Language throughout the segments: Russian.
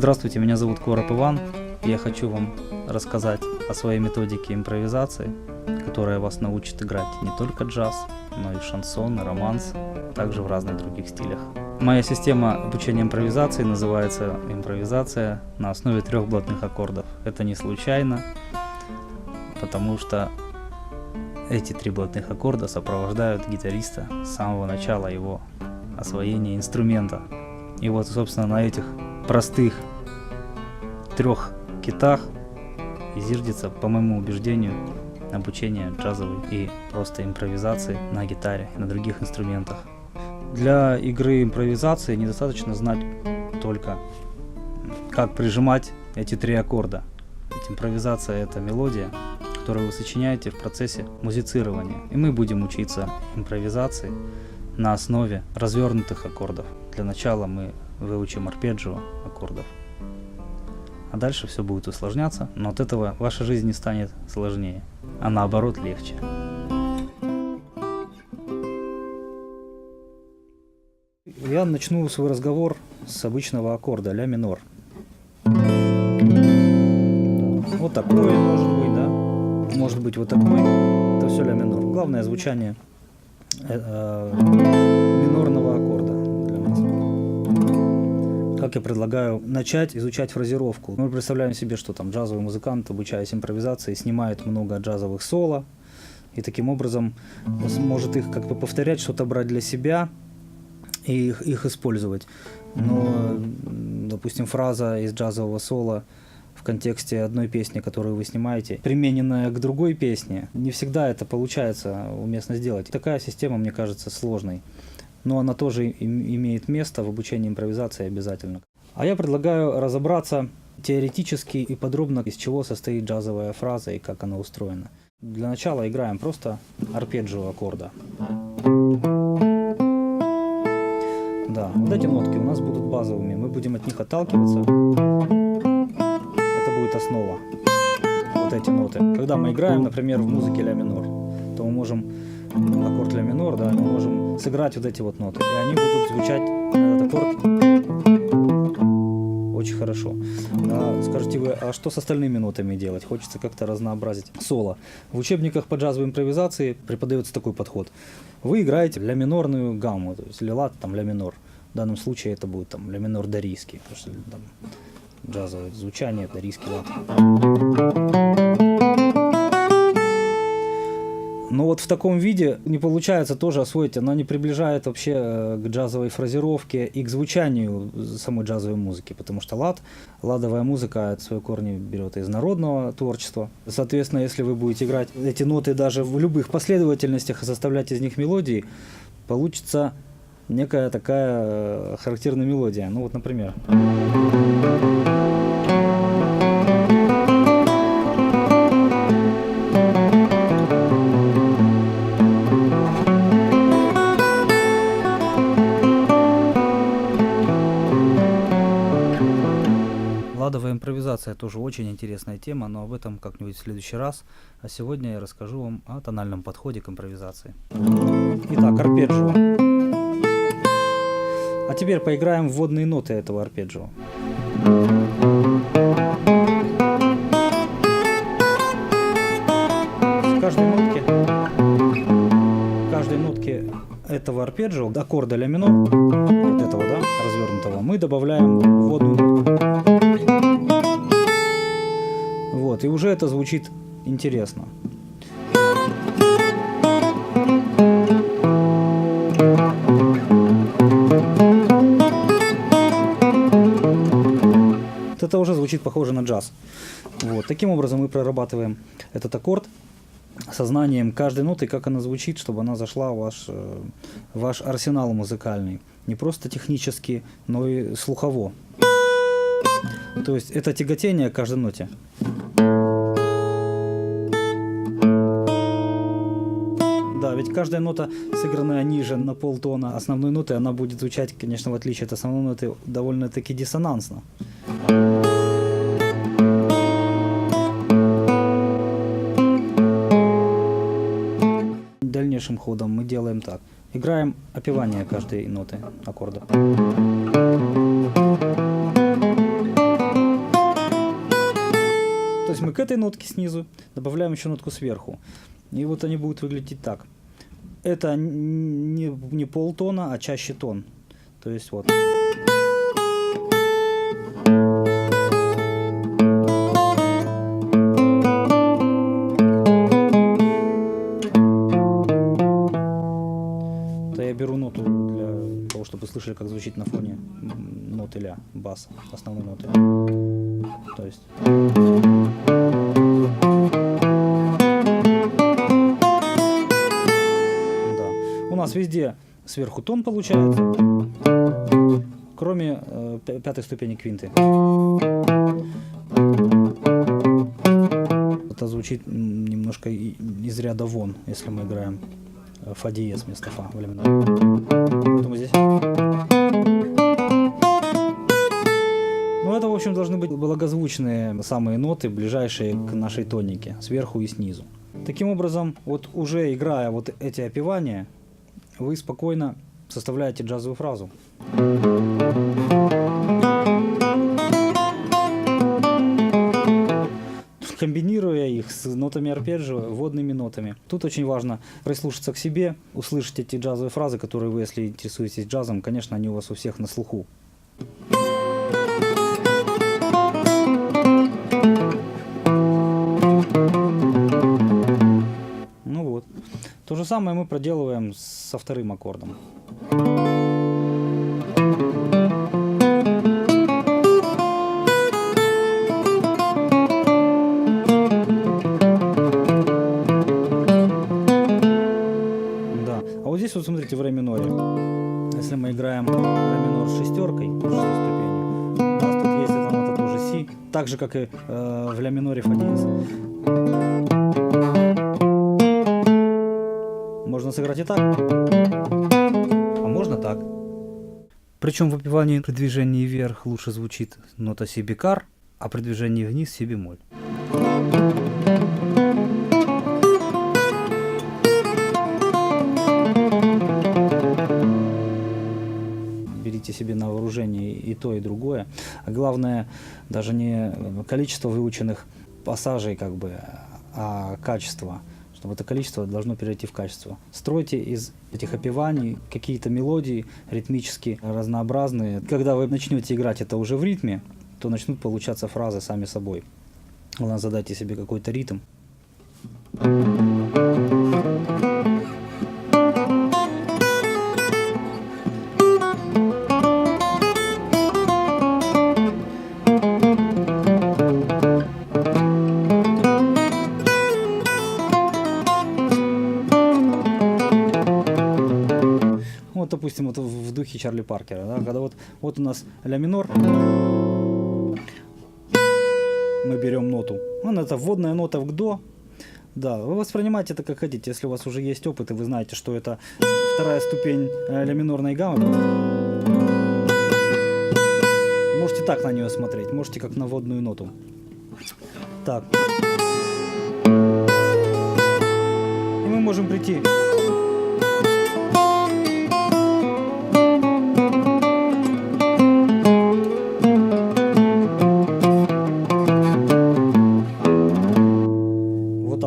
Здравствуйте, меня зовут Короб Иван. Я хочу вам рассказать о своей методике импровизации, которая вас научит играть не только джаз, но и шансон, и романс, также в разных других стилях. Моя система обучения импровизации называется импровизация на основе 3 блатных аккордов. Это не случайно, потому что эти 3 блатных аккорда сопровождают гитариста с самого начала его освоения инструмента. И вот, собственно, на этих простых 3 китах и зиждется, по моему убеждению, обучение джазовой и просто импровизации на гитаре и на других инструментах. Для игры импровизации недостаточно знать только, как прижимать эти 3 аккорда. Ведь импровизация — это мелодия, которую вы сочиняете в процессе музицирования. И мы будем учиться импровизации на основе развернутых аккордов. Для начала мы выучим арпеджио аккордов. А дальше все будет усложняться, но от этого ваша жизнь не станет сложнее, а наоборот легче. Я начну свой разговор с обычного аккорда ля минор. Вот такой может быть, да? Может быть вот такой. Это все ля минор. Главное звучание минорного аккорда для нас. Как я предлагаю начать изучать фразировку. Мы представляем себе, что там джазовый музыкант, обучаясь импровизации, снимает много джазовых соло, и таким образом может их как бы повторять, что-то брать для себя и их использовать. Но, допустим, фраза из джазового соло в контексте одной песни, которую вы снимаете, примененная к другой песне, не всегда это получается уместно сделать. Такая система, мне кажется, сложной. Но она тоже имеет место в обучении импровизации обязательно. А я предлагаю разобраться теоретически и подробно, из чего состоит джазовая фраза и как она устроена. Для начала играем просто арпеджио аккорда. Да, вот эти нотки у нас будут базовыми, мы будем от них отталкиваться. Это будет основа. Вот эти ноты. Когда мы играем, например, в музыке ля минор, то мы можем аккорд ля минор, да, мы можем сыграть вот эти вот ноты, и они будут звучать, этот аккорд, очень хорошо. Скажете вы, а что с остальными нотами делать? Хочется как-то разнообразить соло. В учебниках по джазовой импровизации преподается такой подход. Вы играете ля минорную гамму, то есть ля лад, там ля минор. В данном случае это будет там ля минор дорийский, потому что там джазовое звучание, дорийский лад. Но вот в таком виде не получается тоже освоить, она не приближает вообще к джазовой фразировке и к звучанию самой джазовой музыки, потому что ладовая музыка свои корни берет из народного творчества. Соответственно, если вы будете играть эти ноты даже в любых последовательностях и составлять из них мелодии, получится некая такая характерная мелодия. Ну вот, например. Ладовая импровизация тоже очень интересная тема, но об этом как-нибудь в следующий раз. А сегодня я расскажу вам о тональном подходе к импровизации. Итак, арпеджио. А теперь поиграем в вводные ноты этого арпеджио. В каждой нотке этого арпеджио, аккорда ля минор, вот этого, да, развернутого, мы добавляем вводную нотку. Вот, и уже это звучит интересно. Вот это уже звучит похоже на джаз. Вот, таким образом мы прорабатываем этот аккорд сознанием каждой ноты, как она звучит, чтобы она зашла в ваш арсенал музыкальный. Не просто технически, но и слухово. То есть это тяготение к каждой ноте. Да, ведь каждая нота, сыгранная ниже на полтона основной ноты, она будет звучать, конечно, в отличие от основной ноты, довольно-таки диссонансно. Дальнейшим ходом мы делаем так. Играем опевание каждой ноты аккорда. есть мы к этой нотке снизу добавляем еще нотку сверху. И вот они будут выглядеть так. Это не полтона, а чаще тон. То есть вот. Это я беру ноту для того, чтобы вы слышали, как звучит на фоне ноты ля, баса, основной ноты. То есть. У нас везде сверху тон получается, кроме пятой ступени квинты. Это звучит немножко из ряда вон, если мы играем фа диез вместо фа в ля миноре. Поэтому здесь. Ну это, в общем, должны быть благозвучные самые ноты, ближайшие к нашей тонике, сверху и снизу. Таким образом, вот уже играя вот эти опевания, вы спокойно составляете джазовую фразу. Комбинируя их с нотами арпеджио, водными нотами. Тут очень важно прислушаться к себе, услышать эти джазовые фразы, которые вы, если интересуетесь джазом, конечно, они у вас у всех на слуху. Ну вот. То же самое мы проделываем со вторым аккордом. Да. А вот здесь вот смотрите в ре миноре. Если мы играем ре минор с шестеркой, шестой ступенью, у нас тут есть эта нота тоже си, так же как и в ля миноре фа диез. Можно сыграть и так, а можно так. Причем в опевании при движении вверх лучше звучит нота си бикар, а при движении вниз си бемоль. Берите себе на вооружение и то, и другое. А главное, даже не количество выученных пассажей, как бы, а качество. Чтобы это количество должно перейти в качество. Стройте из этих опеваний какие-то мелодии ритмически разнообразные. Когда вы начнете играть это уже в ритме, то начнут получаться фразы сами собой. Главное, задайте себе какой-то ритм. Вот, допустим, вот в духе Чарли Паркера, да, когда вот у нас ля минор, мы берем ноту, это вводная нота в до, да, вы воспринимаете это как хотите, если у вас уже есть опыт и вы знаете, что это вторая ступень ля минорной гаммы, можете так на нее смотреть, можете как на вводную ноту. Так. И мы можем прийти.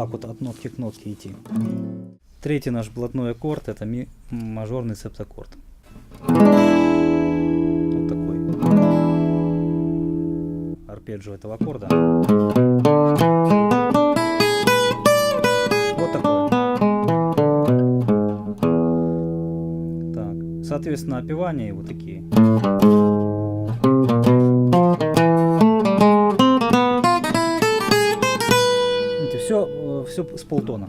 Вот от нотки к нотке идти. Третий наш блатной аккорд — это мажорный септаккорд. Вот такой. Арпеджио этого аккорда. Вот такой. Так. Соответственно, опевания вот такие. Все с полтона.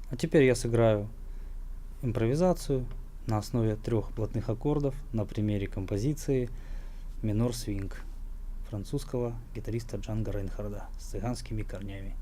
А теперь я сыграю импровизацию на основе 3 блатных аккордов на примере композиции «Минор свинг» французского гитариста Джанго Рейнхарда с цыганскими корнями.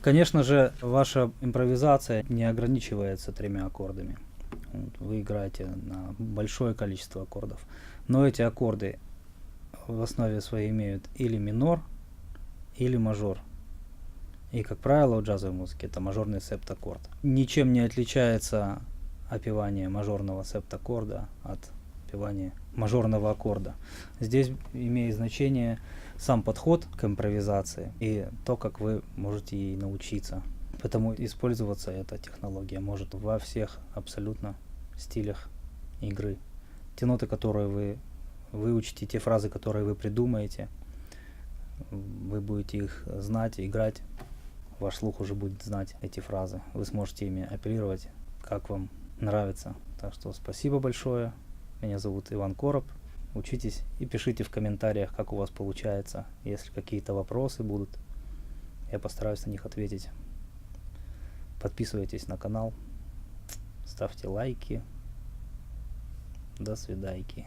Конечно же, ваша импровизация не ограничивается 3 аккордами. Вот, вы играете на большое количество аккордов, но эти аккорды в основе своей имеют или минор, или мажор. И, как правило, в джазовой музыке это мажорный септаккорд. Ничем не отличается опевание мажорного септаккорда от опевания мажорного аккорда. Здесь имеет значение сам подход к импровизации и то, как вы можете ей научиться. Поэтому использоваться эта технология может во всех абсолютно стилях игры. Те ноты, которые вы выучите, те фразы, которые вы придумаете, вы будете их знать, играть. Ваш слух уже будет знать эти фразы. Вы сможете ими оперировать, как вам нравится. Так что спасибо большое. Меня зовут Иван Короб. Учитесь и пишите в комментариях, как у вас получается. Если какие-то вопросы будут, я постараюсь на них ответить. Подписывайтесь на канал, ставьте лайки. До свидайки.